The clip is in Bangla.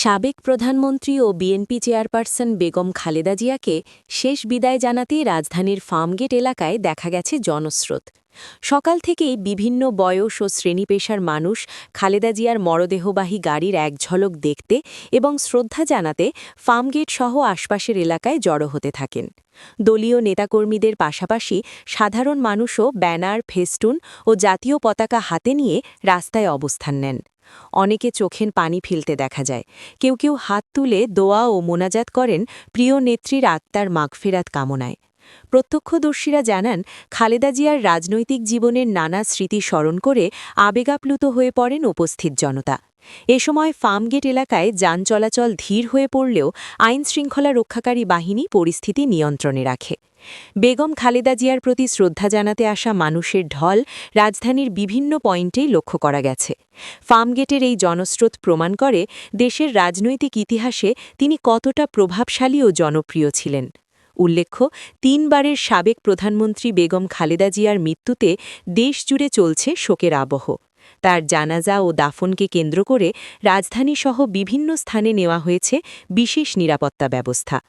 সাবেক প্রধানমন্ত্রী ও বিএনপি চেয়ারপারসন বেগম খালেদা জিয়াকে শেষ বিদায় জানাতে রাজধানীর ফার্মগেট এলাকায় দেখা গেছে জনস্রোত। সকাল থেকেই বিভিন্ন বয়স ও শ্রেণী-পেশার মানুষ খালেদা জিয়ার মরদেহবাহী গাড়ির এক ঝলক দেখতে এবং শ্রদ্ধা জানাতে ফার্মগেট সহ আশপাশের এলাকায় জড়ো হতে থাকেন। দলীয় নেতাকর্মীদের পাশাপাশি সাধারণ মানুষও ব্যানার, ফেস্টুন ও জাতীয় পতাকা হাতে নিয়ে রাস্তায় অবস্থান নেন। অনেকে চোখের পানি ফেলতে দেখা যায়, কেউ কেউ হাত তুলে দোয়া ও মোনাজাত করেন প্রিয় নেত্রীর আত্মার মাগফিরাত কামনায়। প্রত্যক্ষদর্শীরা জানান, খালেদা জিয়ার রাজনৈতিক জীবনের নানা স্মৃতি স্মরণ করে আবেগাপ্লুত হয়ে পড়েন উপস্থিত জনতা। এ সময় ফার্মগেট এলাকায় যান চলাচল ধীর হয়ে পড়লেও আইনশৃঙ্খলা রক্ষাকারী বাহিনী পরিস্থিতি নিয়ন্ত্রণে রাখে। বেগম খালেদা জিয়ার প্রতি শ্রদ্ধা জানাতে আসা মানুষের ঢল রাজধানীর বিভিন্ন পয়েন্টেই লক্ষ্য করা গেছে। ফার্মগেটের এই জনস্রোত প্রমাণ করে দেশের রাজনৈতিক ইতিহাসে তিনি কতটা প্রভাবশালী ও জনপ্রিয় ছিলেন। উল্লেখ্য, ৩ বারের সাবেক প্রধানমন্ত্রী বেগম খালেদা জিয়ার মৃত্যুতে দেশজুড়ে চলছে শোকের আবহ। তার জানাজা ও দাফনকে কেন্দ্র করে রাজধানীসহ বিভিন্ন স্থানে নেওয়া হয়েছে বিশেষ নিরাপত্তা ব্যবস্থা।